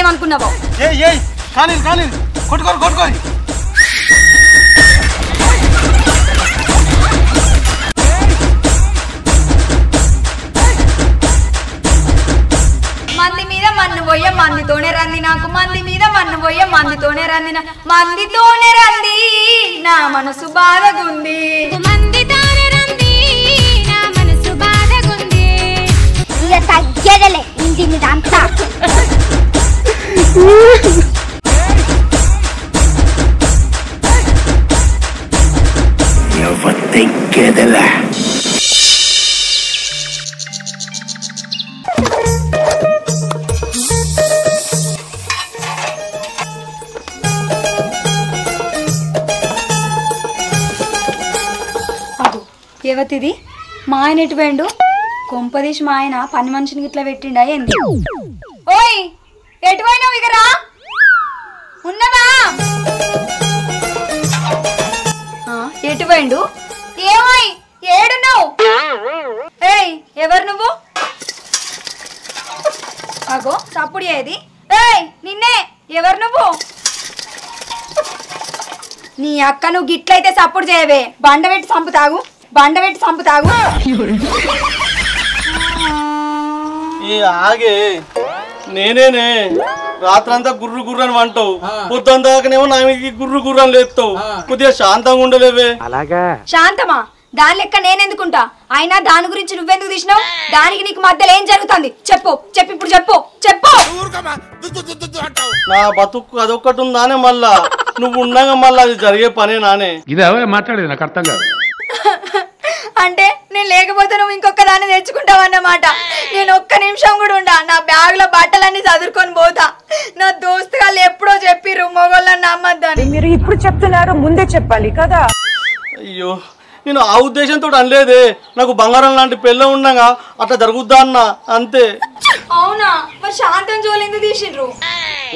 ఏమనుకున్నావో? మంది మీద మన్ను పోయే మందితోనే రంది నాకు, మంది మీద మన్ను పోయే మందితోనే రంది మందితోనే రంది నా మనసు బాధగుంది, మందితోనే రంది నా మనసు బాధగుంది. ఇక తగ్గేదలే ఇంటి మీద అంతా. తగ్గేదలే ఏవతిది మా ఆయన ఎటు పోయిండు? కొంపదీసి మా ఆయన పని మనిషిని ఇట్లా పెట్టిండా ఏంది? ఓయ్ ఎటు పోయినావు? ఇగరా ఉన్నవా? ఎటు పోయిండు? ఏమోయ్ ఏడున్నావు? ఏయ్ ఎవరు నువ్వు? అగో చప్పుడు ఏది? ఏయ్ నిన్నే, ఎవరు నువ్వు? నీ అక్క నువ్వు గిట్లయితే సప్పుడు చేయవే, బండబెట్టి చంపుతాగు, బండబెట్టి చంపుతాగు. ఆగే నేనేనే రాత్రంతా గుర్రు గుర్రని వంటావు, పొద్దుందాకనేమో నా గుర్రు గుర్రని లేపుతావు, కొద్దిగా శాంతంగా ఉండలేవే. శాంతమా? దాని లెక్క నేనెందుకుంటా? అయినా దాని గురించి నువ్వెందుకు తీసినావు? దానికి నీకు మధ్యలో ఏం జరుగుతుంది చెప్పు, చెప్పు ఇప్పుడు చెప్పు, చెప్పు. నా బతుకు అదొక్కటి ఉందానే, మళ్ళా నువ్వు ఉండగా మళ్ళా అది జరిగే పనే నానే. ఇదే మాట్లాడేది నాకు అర్థం కాదు. అంటే నేను లేకపోతే నువ్వు ఇంకొక దాన్ని తెచ్చుకుంటావు అన్నమాట. నేను ఒక్క నిమిషం కూడా ఉండా, నా బ్యాగ్ లో బట్టలన్నీ చదువుకొని పోతా. నా దోస్తు వాళ్ళు ఎప్పుడో చెప్పిర్రు మొగోళ్ళని నమ్మద్దని. మీరు ఇప్పుడు చెప్తున్నారు, ముందే చెప్పాలి కదా. అయ్యో నేను ఆ ఉద్దేశంతో అనలేదే, నాకు బంగారం లాంటి పెళ్ళ ఉండగా అట్లా జరుగుద్దా అన్న అంతే. అవునా? మరి శాంతం జోలింది తీసిండ్రు?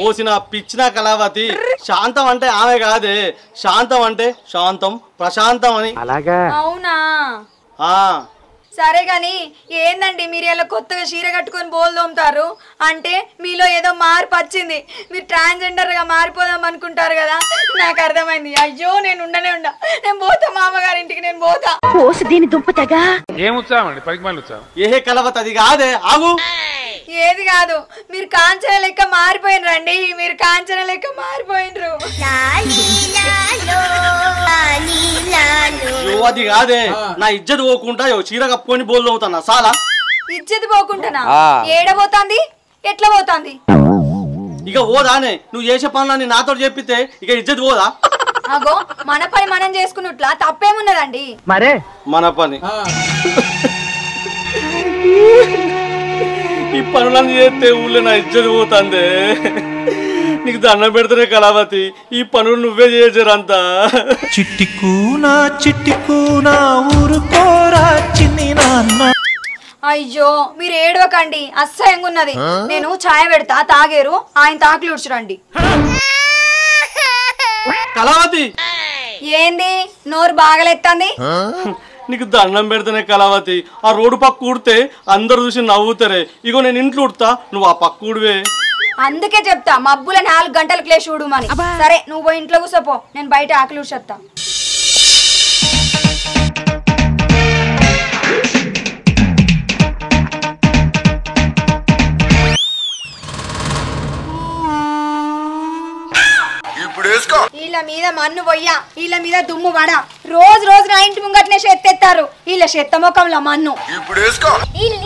ఓసిన పిచ్చిన కళావతి, శాంతం అంటే ఆమె కాదే, శాంతం అంటే శాంతం ప్రశాంతం అని. అవునా? ఆ సరే గాని ఏందండి మీరు ఇలా కొత్తగా చీర కట్టుకొని బోల్ తోముతారు? అంటే మీలో ఏదో మార్పు వచ్చింది, మీరు ట్రాన్స్జెండర్ గా మారిపోదాం అనుకుంటారు కదా. నాకు అర్థమైంది. అయ్యో నేను ఉండనే ఉండా, నేను పోతా మామగారింటికి, నేను పోతా. దీని దుంపతగా ఏం ఉత్సాహం అండి, పరిమాణ ఉత్సాహం. ఏ కలవత అది కాదే, ఆగు. ఏది కాదు, మీరు కాంచన లెక్క మారిపోయినరండి, మీరు కాంచన లెక్క మారిపోయినరు. అది కాదే, నా ఇజ్జత్ పోకుండా చీర కప్పుకొని బోల్ అవుతానా చాలా. ఇజ్జత్ పోకుండానా? ఏడబోతాంది, ఎట్లా పోతాంది? ఇక ఓదానే, నువ్వు చేసే పనులన్నీ నాతో చెప్పితే ఇక ఇజ్జత్ పోదా? అగో మన పని మనం చేసుకున్నట్లా తప్పేమున్నదండి? మరే మన పని ఈ పనులన్నీ చేస్తే ఊళ్ళో నా ఇజ్జత్ పోతుందే. నీకు దండం పెడతానే కళావతి, ఈ పనులు నువ్వే చేయజరంతా. చిట్టికూనా ఊరుకోరా చిన్ని నాన్న. అయ్యో మీరు ఏడవకండి, అసహ్యంగా ఉన్నది. నేను ఛాయ పెడతా, తాగేరు, ఆయన తాకులు ఉడ్చురండి. కళావతి ఏంది నోరు బాగలెత్తంది? నీకు దండం పెడతానే కళావతి, ఆ రోడ్డు పక్క ఊడితే అందరు చూసి నవ్వుతారే. ఇగో నేను ఇంట్లో ఉడతా, నువ్వు ఆ పక్క ఊడివే. అందుకే చెప్తా మబ్బుల 4 గంటలకు లేచి ఊడుమని. సరే నువ్వు పోయి ఇంట్లో కూర్చోపో, నేను బయట ఆకలి ఊడ్చేస్తా. వీళ్ళ మీద మన్ను పొయ్యా, వీళ్ళ మీద దుమ్ము పడ. రోజు రోజు నా ఇంటి ముంగట్నే చెత్తెత్తారు, వీళ్ళ చెత్త ముఖంలో మన్ను.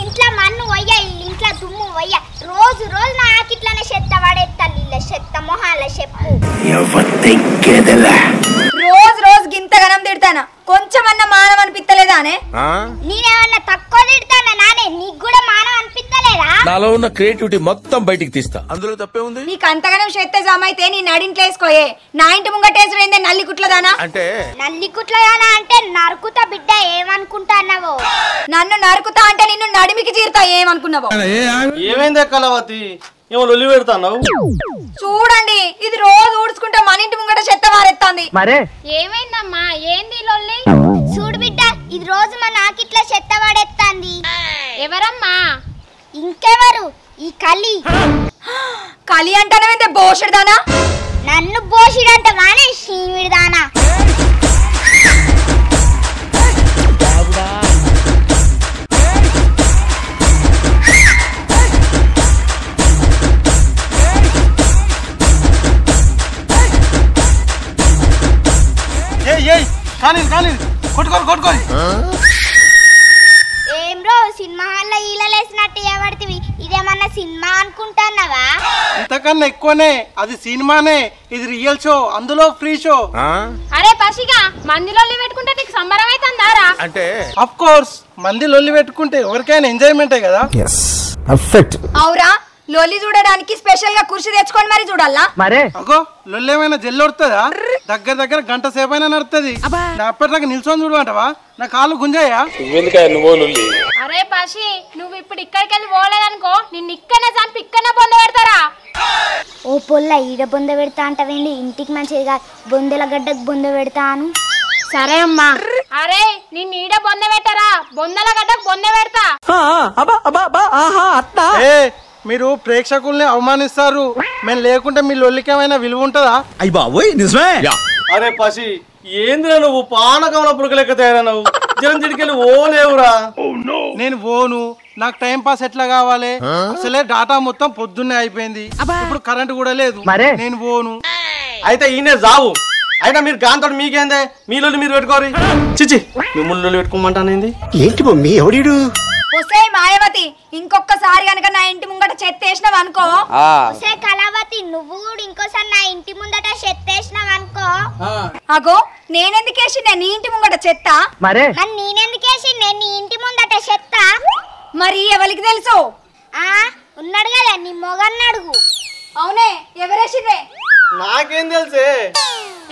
ఇంట్లో మన్ను వయ్యా, ఇంట్లో దుమ్ము వయ్యా, రోజు రోజు నా ఆకిట్లనే చెత్త పడేస్తారు. వీళ్ళ చెత్త మొహాల చెప్పు. రోజు రోజు గింత గనం తిడతానా, కొంచెమన్నా మానం అనిపిస్తలేదానే? నేనేమన్నా తక్కువ తిడతానా నానే? నీకు కూడా మానం అనిపిస్తలేదా? నాలో ఉన్న క్రియేటివిటీ మొత్తం బయటికి తీస్తా, అందులో తప్పే ఉంది. నీకు అంతగనం చెత్త జమైతే నీ నడింట్లో వేసుకోయే, నా ఇంటి ముంగటేసుడైందే నల్లి కుట్లదానా? అంటే నల్లి కుట్లదానా అంటే నరుకుతా బిడ్డ, ఏమనుకుంటాన్నావో? నన్ను నరుకుతా అంటే నిన్ను నడిమికి చీరుతా, ఏమనుకున్నావో? ఏమైందే కళావతి, ఏమో లొల్లి పెడతావు? చూడండి ఇది రోజు ఊడ్చుకుంటే మన ఇంటి ముంగట చెత్త వారెత్తాంది. ఏమైందమ్మా, ఏంది లొల్లి? చూడు బిడ్డ, ఇది రోజు మన ఆకిట్ల చెత్త పడేస్తాంది. ఎవరమ్మా? ఇంకెవరు? ఈ కలి. కలి అంటానమైతే బోషుడుదానా నన్ను బోసిడంట వానే శీమిడిదానా ఏం రో సినిమా హాల్లో ఈలలేసినట్టు ఎవరితివి ఇదేమన్నా సినిమా అనుకుంటున్నావా ఇంతకన్నా ఎక్కువనే అది సినిమానే ఇది రియల్ షో అందులో ఫ్రీ షో అరే పసిగా మంది లొల్లి పెట్టుకుంటే నీకు సంబరం అవుతుందారా అంటే ఆఫ్ కోర్స్ మంది లొల్లి పెట్టుకుంటే ఎవరికైనా ఎంజాయ్మెంటే కదా అవురా లొల్లి చూడడానికి స్పెషల్ గా కుర్చీ తెచ్చుకొని మరి చూడాలా అగో లొల్లేమైనా జల్లొడుతుందా దగ్గర గంట సేపైనా నడుతుంది నా అప్పటిదాకా నిల్చొని చూడమంటావా నా కాళ్ళు గుంజాయా అరే పసి నువ్వు ఇప్పుడు ఇక్కడికి వెళ్ళి పోలేదనుకో నిన్ను ఇక్కడనే చంపి ఇక్కడనే బొంద పెడతారా ఓ పొల్ల ఈడ బొంద పెడతా అంటవేండి ఇంటికి మంచిది కాదు బొందల గడ్డకు బొంద పెడతాను సరే అమ్మా అరే నిన్ను ఈడ బొంద పెట్టరా బొందల గడ్డకు బొంద పెడతా మీరు ప్రేక్షకుల్ని అవమానిస్తారు మేము లేకుంటే మీ లొల్లికేమైనా విలువ ఉంటుందా అయ్య బాబోయ్ నిజమే అరే పసి ఏందిరా నువ్వు పానకంలో పుడకలెక్క తయారన్నావు జనం చిడికెళ్ళి ఓలేవురా నేను ఓను నాకు టైం పాస్ ఎట్లా కావాలి అసలే డాటా మొత్తం పొద్దున్నే అయిపోయింది ఇప్పుడు కరెంట్ కూడా లేదు నేను ఓను అయితే ఈయనే జావు అయినా మీరు గాంతో మీకేందే మీలో మీరు పెట్టుకోరు చిచి మిమ్మల్ని పెట్టుకోమంటానేంది ఏంటి మమ్మీ ఎవడీడు ఒసే మాయావతి ఇంకొకసారి గనక నా ఇంటి ముంగట చెత్త వేసినావు అనుకో ఒసే కళావతి నువ్వు కూడా ఇంకోసారి నా ఇంటి ముందట చెత్తేసినావు అనుకో అగో నేనెందుకు వేసిండే నీ ఇంటి ముంగట చెత్త మరి నేనెందుకేసి నేను నీ ఇంటి ముందట చెత్త మరి ఎవరికి తెలుసు ఉన్నాడు కదా నీ మొగన్ని అడుగు అవునే ఎవరేసిర్రే నాకేం తెలుసే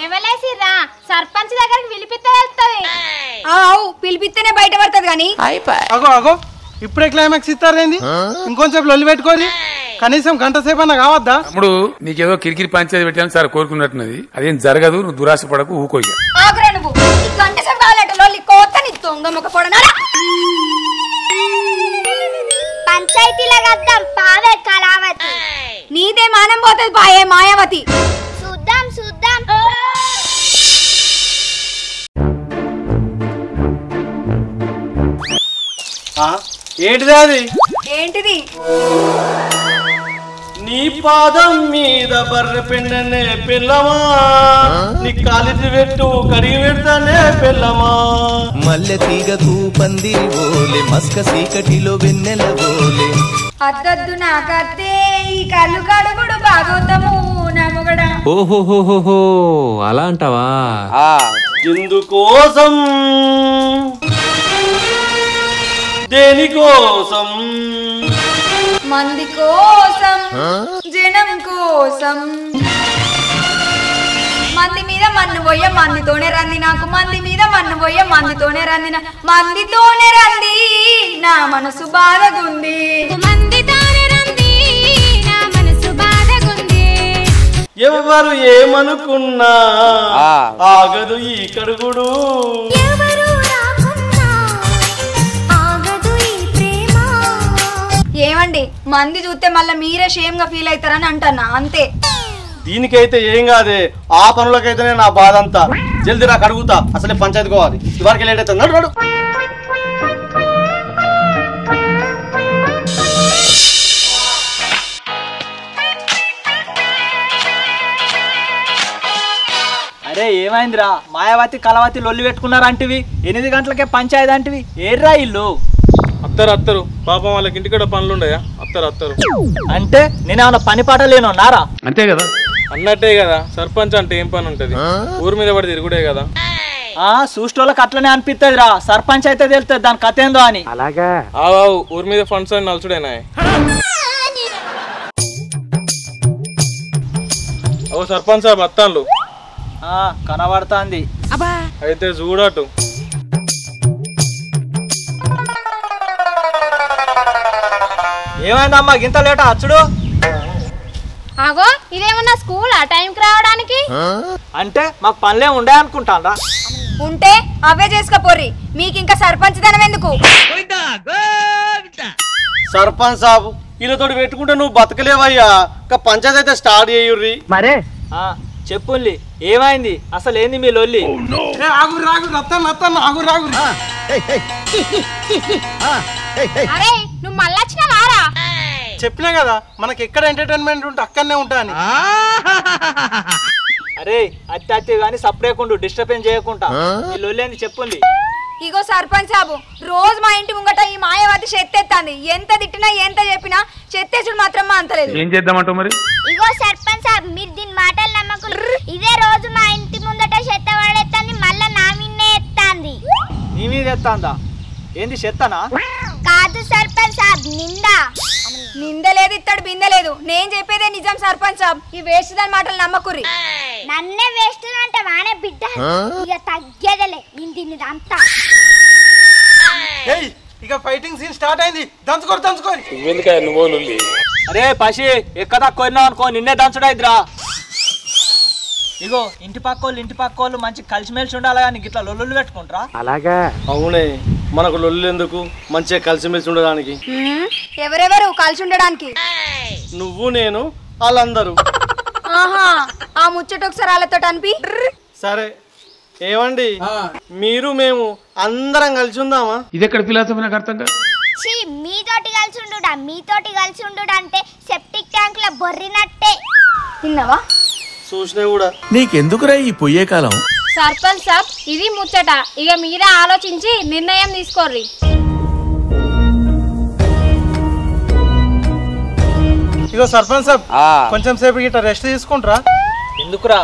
ఎవలేసిర్రా సర్పంచ్ దగ్గరికి పిలిపిస్తే వెళ్తుంది అవు పిలిపిస్తేనే బయట పడుతుంది కానీ అగో ఇప్పుడే క్లైమాక్స్ ఇస్తారేంది ఇంకొంచెం లొల్లి పెట్టుకోరి కనీసం గంట సేపు అన్నా కావద్దా తమ్ముడు నీకేదో కిరికిరి పంచాయతీ పెట్టాను సార్ కోరుకున్నట్టున్నది అదేం జరగదు నువ్వు దురాశ పడకు ఊకోయ్య ఆగురా నువ్వు ఈ గంట సేపు కావాలంటే లొల్లి కోత నీ దొంగ మొక్క పొడనారా పంచాయతీలో కద్దాం పావే కళావతి నీదే మానం పోతుంది బాయే మాయావతి చూద్దాం ఏంటిది అది ఏంటిది నీ పాదం మీద బర్రె పెండనే పిల్లమా నీ కాలిది పెట్టు కడిగి పెడతానే పిల్లమా మల్లె తీగకు పందిరి ఓలే మస్క సీకటిలో వెన్నెల ఓలే అద్దద్దు నాకద్దే ఈ కళ్ళు కడుగుడు భాగవతము నమ్మగడా ఓహోహోహో అలా అంటావా ఎందుకోసం దేనికోసం మంది కోసం జనం కోసం మంది మీద మన్ను పోయే మందితోనే రంది నాకు మంది మీద మన్ను పోయే మందితోనే రంది మందితోనే రంది నా మనసు బాధగుంది ఎవరు ఏమనుకున్నా ఆగదు ఈ కడుగుడు ఏమండి మంది చూస్తే మళ్ళీ మీరే షేమ్ గా ఫీల్ అవుతారని అంటున్నా అంతే దీనికైతే ఏం కాదే ఆ పనులకైతేనే నా బాధ అంతా జల్దీ నాకు అడుగుతా అసలే పంచాయతీ కోవాలి ఇవరికి లేట్ అవుతుంది నడు అరే ఏమైందిరా మాయావతి కళావతి లొల్లి పెట్టుకున్నారంటివి 8 గంటలకే పంచాయతీ అంటివి ఏర్రా ఇల్లు అత్తరు పాపం వాళ్ళకి ఇంటికాడ పనులు ఉండయా అత్తరు అంటే నేనేమన్నా పని పాట లేను నారా అంతే కదా అన్నట్టే కదా సర్పంచ్ అంటే ఏం పని ఉంటది ఊరి మీద పడి తిరుగుడే కదా చూసేటోళ్ళకి అట్లనే అనిపిస్తుంది రా సర్పంచ్ అయితే తెలుస్తుంది దాని కథ ఏందో అని అలాగా ఊరి మీద ఫండ్స్ అని నలుచుడేనా ఓ సర్పంచ్ సాబ్ అత్తాన్లు కనబడుతుంది అయితే చూడటు ఏమైందమ్మా గింత లేట అచ్చుడు ఆగో ఇదేమన్నా స్కూల్ ఆ టైంకి రావడానికి అంటే మాకు పనులే ఉండే అనుకుంటాను రా ఉంటే అవే చేసుకోపోర్రి మీకు ఇంకా సర్పంచ్ ధనం ఎందుకు సర్పంచ్ సాబు వీళ్ళతోటి పెట్టుకుంటే నువ్వు బతకలేవయ్యా. పంచాయతీ అయితే స్టార్ట్ చేయుర్రి. మరే చెప్పుల్లి ఏమైంది అసలు ఏంది మీ లొల్లి? అరే నువ్వు మళ్ళీ వచ్చినావారా? చెప్పినా కదా మనకి ఎక్కడ ఎంటర్టైన్మెంట్ ఉంటే అక్కడనే ఉంటా అని. అరే అత్తే గాని సపరేకుండు డిస్టర్బెన్స్ చేయకుండా ఈ లొల్లి అని చెప్పుంది. ఇగో సర్పంచ్ సాబు రోజు మా ఇంటి ముంగట ఈ మాయావతి చెత్తెత్తాంది. ఎంత తిట్టినా ఎంత చెప్పినా చెత్తేసుడు మాత్రం మా అంతలేదు. ఏం చేద్దామంటావు మరి? ఇగో సర్పంచ్ సాబ్ మీరు దీని మాటలు నమ్మకులు. ఇదే రోజు మా ఇంటి ముందట చెత్త పడేత్తాంది, మళ్ళా నా మిన్నే ఎత్తాంది. నీ మీద ఎత్తాందా? ఏంది చెత్తనా? కాదు సర్పంచ్ సాబ్, నిందా. నిందలేదు ఇత్తడు బిందలేదు. నేను చెప్పేదే నిజం సర్పంచ్ సాబ్. ఈ వేస్ట్ దాని మాటలు నమ్మకుర్రి. నన్నే వేస్ట్ అంటే వానే బిడ్డ ఇక తగ్గేదలే ఇంది అంతా. ఇక ఫైటింగ్ సీన్ స్టార్ట్ అయింది. దంచుకోరు. అరే పసి ఎక్కదా కొన్నావు అనుకో నిన్నే దంచుడైద్రా. ఇగో ఇంటి పక్కోళ్ళు మంచి కలిసిమెలిసి ఉండాలి కానీ ఇట్లా లొల్లు పెట్టుకుంటారా? అలాగా? అవునే, మనకు లొల్లు ఎందుకు, మంచిగా కలిసిమెలిసి ఉండడానికి. ఎవరెవరు కలిసి ఉండడానికి? నువ్వు నేను వాళ్ళందరూ. ఆహా, ఆ ముచ్చట ఒకసారి వాళ్ళతో అనిపి. సరే ఏమండి, మీరు మేము అందరం కలిసి ఉందామా? ఇది ఎక్కడ ఫిలాసఫీ నాకు అర్థం కాదు. మీతోటి కలిసి ఉండు అంటే సెప్టిక్ ట్యాంక్ లో బొర్రినట్టే. విన్నావా? చూసినా కూడా. నీకెందుకురా ఈ పొయ్యే కాలం? సర్పంచ్ సాబ్ ఇది ముచ్చట, ఇక మీరే ఆలోచించి నిర్ణయం తీసుకోర్రి. ఇగో సర్పంచ్ సాబ్ కొంచెం సేపు గిట్ట రెస్ట్ తీసుకుంటారా? ఎందుకురా?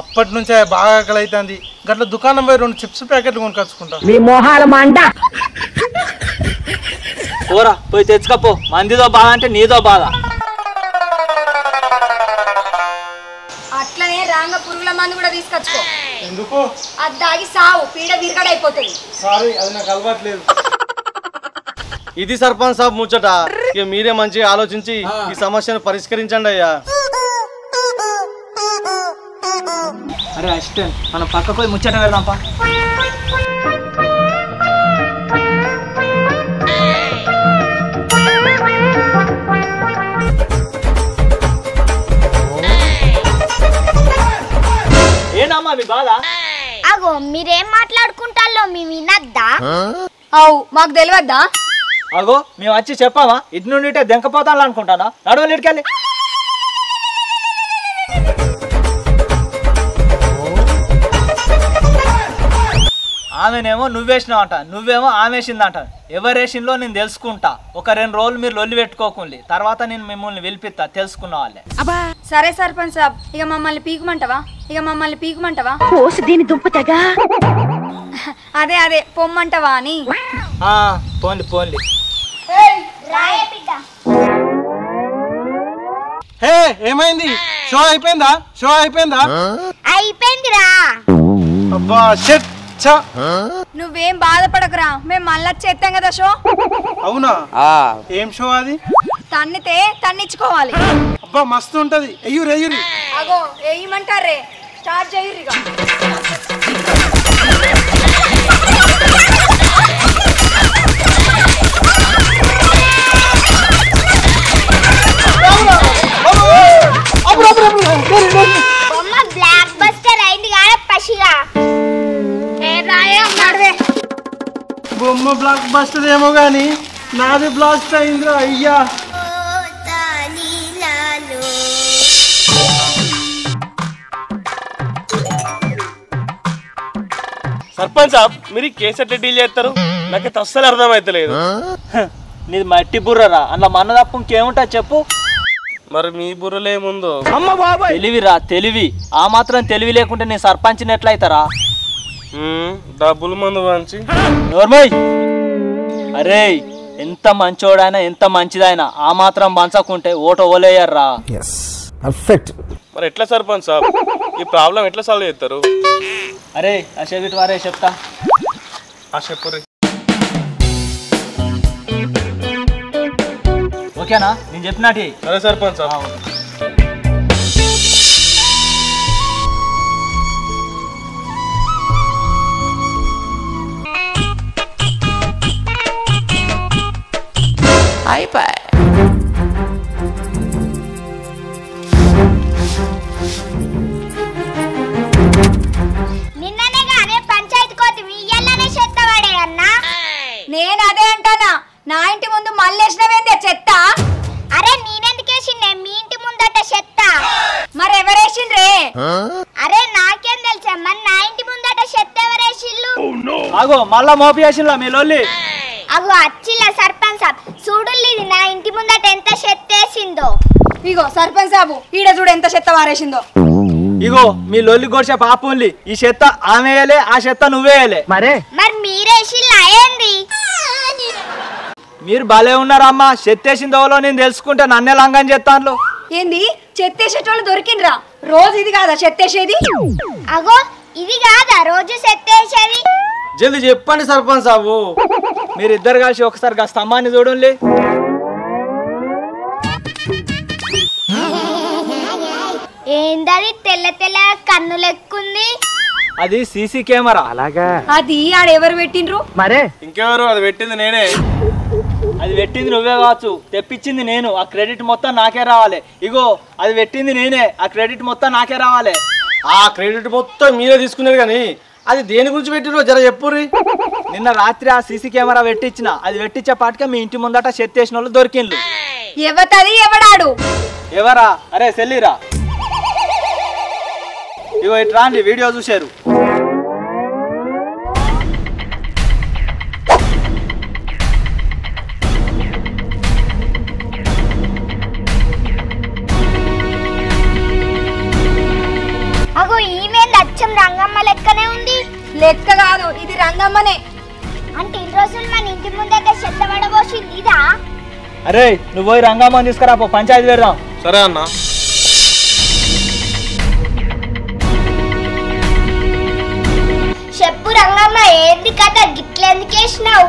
అప్పటి నుంచే బాగా ఆకలి అవుతుంది. గట్ల దుకాణం పోయి 2 చిప్స్ ప్యాకెట్లు కొనుకొచ్చుకుంటా. మీ మొహాల మంట. పోరా పోయి తెచ్చుకపో. మందిదో బాధ అంటే నీదో బాధ. అట్లనే రాంగ పురుగుల మందు కూడా తీసుకొచ్చుకో. ఎందుకు? అది దాగి సావు, పీడ విరగడైపోతుంది. సారీ, అది నాకు అలవాట్లేదు. ఇది సర్పంచ్ సాబ్ ముచ్చట. ఇక మీరే మంచిగా ఆలోచించి ఈ సమస్యను పరిష్కరించండి అయ్యా. అరే అసిస్టెంట్ మనం పక్క పోయి ముచ్చట వెళ్దాంపా. ఏంటమ్మా మీ బాధ? అగో మీరేం మాట్లాడుకుంటాలో మేము వినద్దా? అవు మాకు తెలియద్దా? అగో మేము వచ్చి చెప్పామా? ఇటు నుండి దెంకపోతాను అనుకుంటానా? నడవలు ఇటుకెళ్ళి. ఆమెనేమో నువ్వేసినావు అంట, నువ్వేమో ఆమె వేసిందంట. ఎవరేసిందో నేను తెలుసుకుంటా. ఒక 2 రోజులు మీరు లొల్లి పెట్టుకోకుండి, తర్వాత నేను మిమ్మల్ని పిలిపిస్తా తెలుసుకున్న వాళ్ళే. సరే సర్పంచ్ సాబ్, ఇక మమ్మల్ని పీకుమంటావా? దీని దుంపతగా. అదే పొమ్మంటావా అని. పోన్లీ. రాయే బిడ్డ. హే ఏమైంది? షో అయిపోయిందా? అయిపోయిందిరా. అబ్బా షట్. నువ్వేం బాధపడకురా, మేము మళ్ళీ చేస్తాం కదా షో. అవునా? ఏం షో అది? తన్నితే తన్నిచ్చుకోవాలి. అబ్బా మస్తు ఉంటది. ఎయ్యూరి. అగో ఏమంటారే, స్టార్ట్ చేయురిగా. బొమ్మ బ్లాక్ బస్టర్ అయింది కదా పసిగా. బొమ్మ బ్లాక్ బస్టర్ ఏమో గాని నాది బ్లాస్ట్ అయిందిరా అయ్యా. సర్పంచ్ సాబ్ మీరు కేసు ఎట్లా డీల్ చేస్తారు? నాకైతే అస్సలు అర్థమైతలేదు. నీది మట్టి బుర్రరా, అందులో మన తప్ప ఇంకేముంటా చెప్పు. మరి మీ బుర్రలో ఏముందో? తెలివిరా తెలివి. ఆ మాత్రం తెలివి లేకుంటే నేను సర్పంచ్ని ఎట్లయితారా? డబ్బులు మందు పంచి. నోర్మయ్. అరే ఎంత మంచోడైనా ఎంత మంచిదైనా ఆ మాత్రం పంచకుంటే ఓటు ఓలేయర్రా. మరి ఎట్లా సర్పంచ్ సాబ్ ఈ ప్రాబ్లం ఎట్లా సాల్వ్ చేస్తారు? అరే అశోక్ వారే చెప్తా. చెప్పు. ఓకేనా? నేను చెప్పినట్టు. సరే సర్పంచ్ సాబ్. అయిపోయి అదే అంటానా, నా ఇంటి ముందు మళ్ళేసినవేందే చెత్త? అరే నేనెందుకేసిండే మీ ఇంటి ముందట చెత్త? మరి ఎవరేసిండ్రే? అరే నాకేం తెలుసమ్మా, నా ఇంటి ముందట చెత్త ఎవరేసిల్లు? అగో మళ్ళా మోపి వేసిల్లా మీ లొల్లి. అగో అచ్చిల్ల సర్పంచ్ సాబ్ చూడుల్లి నా ఇంటి ముందట ఎంత చెత్త వేసిందో. ఇగో సర్పంచ్ సాబు ఈడ చూడు ఎంత చెత్త వారేసిందో. ఇగో మీ లొల్లి గొడిచే పాపంలి, ఈ చెత్త ఆమె వేయలే, ఆ చెత్త నువ్వేయలే. మరి మీరేసిల్లా ఏంది? మీరు భలే ఉన్నారమ్మా, చెత్తేసిందోలో నేను తెలుసుకుంటే నన్నే లంగం చేస్తాను. ఏంది చెత్తేసేటోళ్ళు దొరికిండ్రా? రోజు ఇది కాదా చెత్తేసేది? అగో ఇది కాదా రోజు చెత్తేసేది? జల్ది చెప్పండి సర్పంచ్ సాబు. మీరిద్దరు కలిసి ఒకసారి ఆ స్తంభాన్ని చూడండి. ఏందది తెల్ల తెల్ల కన్ను లెక్కుంది? అది సీసీ కెమెరా. అలాగా? అది ఆడెవరు పెట్టిండ్రు? మరే ఇంకెవరు? అది పెట్టింది నేనే. అది పెట్టింది నువ్వే కావచ్చు, తెప్పించింది నేను, ఆ క్రెడిట్ మొత్తం నాకే రావాలి. ఇగో అది పెట్టింది నేనే, ఆ క్రెడిట్ మొత్తం నాకే రావాలి. ఆ క్రెడిట్ మొత్తం మీరే తీసుకున్నారు కానీ అది దేని గురించి పెట్టిరో జర చెప్పుర్రి. నిన్న రాత్రి ఆ సీసీ కెమెరా పెట్టించిన, అది పెట్టించే పాటికే మీ ఇంటి ముందట చెత్తేసిన వాళ్ళు దొరికిండ్రు. ఎవతది ఎవడాడు? ఎవరా? అరే సెల్లిరా, ఇగో ఇట్లా అండి వీడియో చూశారు. అగో ఈమె అచ్చం రంగమ్మ లెక్కనే ఉంది. లెక్క కాదు, ఇది రంగమ్మనే. అంటే ఇన్ని రోజులు మన ఇంటి ముందట చెత్త పడబోసింది ఇదా? అరే నువ్వు పోయి రంగమ్మని తీసుకురా, పంచాయతీ పెడదాం. సరే అన్న. చెప్పు రంగమ్మ, ఏంది కథ? గిట్లెందుకేసినావు?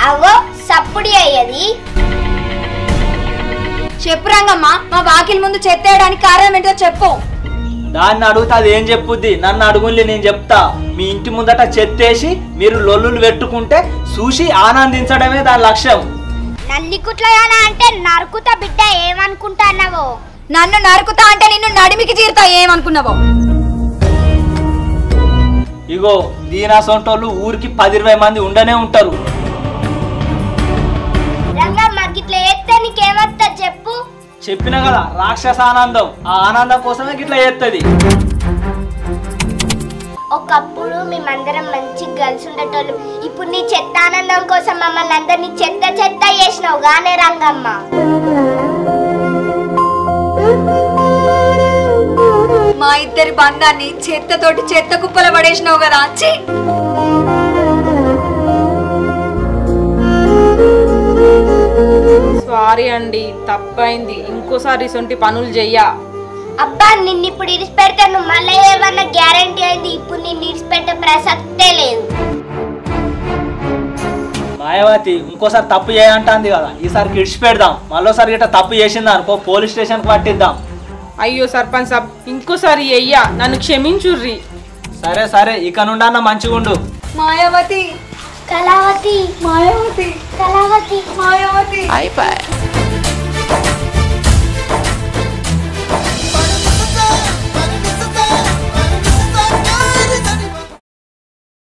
అవో సప్పుడి అయ్యది. చెప్పు రంగమ్మ, మా వాకిలి ముందు చెత్తేయడానికి కారణం ఏంటో చెప్పు. దాన్ని అడుగుతా అది ఏం చెప్పుద్ది, నన్ను అడుగుంది నేను చెప్తా. మీ ఇంటి ముందట చెత్తేసి మీరు లొల్లులు పెట్టుకుంటే చూసి ఆనందించడమే దాని లక్ష్యం. నల్లికుట్లయానా అంటే నరుకుతా బిడ్డ, ఏమనుకుంటాన్నావో? నన్ను నరుకుతా అంటే నిన్ను నడిమికి చీరుతా ఏమనుకున్నావో? ఇగో దీనా సొంటోళ్ళు ఊరికి 10-20 మంది ఉండనే ఉంటారు. రంగమ్మ గిట్ల ఎత్తే నీకేమత్తా చెప్పు? చెప్పిన కదా రాక్షస ఆనందం, ఆ ఆనందం కోసమే గిట్లా చేస్తుంది. ఒకప్పుడు మేమందరం మంచి కలిసి ఉండేటోళ్ళు, ఇప్పుడు నీ చెత్త ఆనందం కోసం మమ్మల్ని అందరినీ చెత్త చెత్త చేసినావు గానే రంగమ్మ. మా ఇద్దరి బంధాన్ని చెత్తతోటి చెత్త కుప్పల పడేసినావు కదా. సారీ అండి, తప్పైంది. ఇంకోసారి ఇసొంటి పనులు చెయ్యా. అబ్బా నిన్ను ఇప్పుడు ఇడిచిపెడితే నువ్వు మళ్ళీ ఏమన్నా గ్యారంటీ అయింది. ఇప్పుడు నిన్ను ఇడిచిపెట్టే ప్రసక్తే లేదు. మాయావతి ఇంకోసారి తప్పు చేయంటుంది కదా, ఈసారికి ఇడిచి పెడదాం. మళ్ళీసారి గిట్ట తప్పు చేసింది అనుకో పోలీస్ స్టేషన్కి పట్టిద్దాం. అయ్యో సర్పంచ్ సాబ్, ఇంకోసారి అయ్యా నన్ను క్షమించుర్రి. సరే సరే, ఇక నుండి అన్న మంచిగుండు. మాయావతి, కళావతి, మాయావతి, కళావతి, మాయావతి. అయిపోయి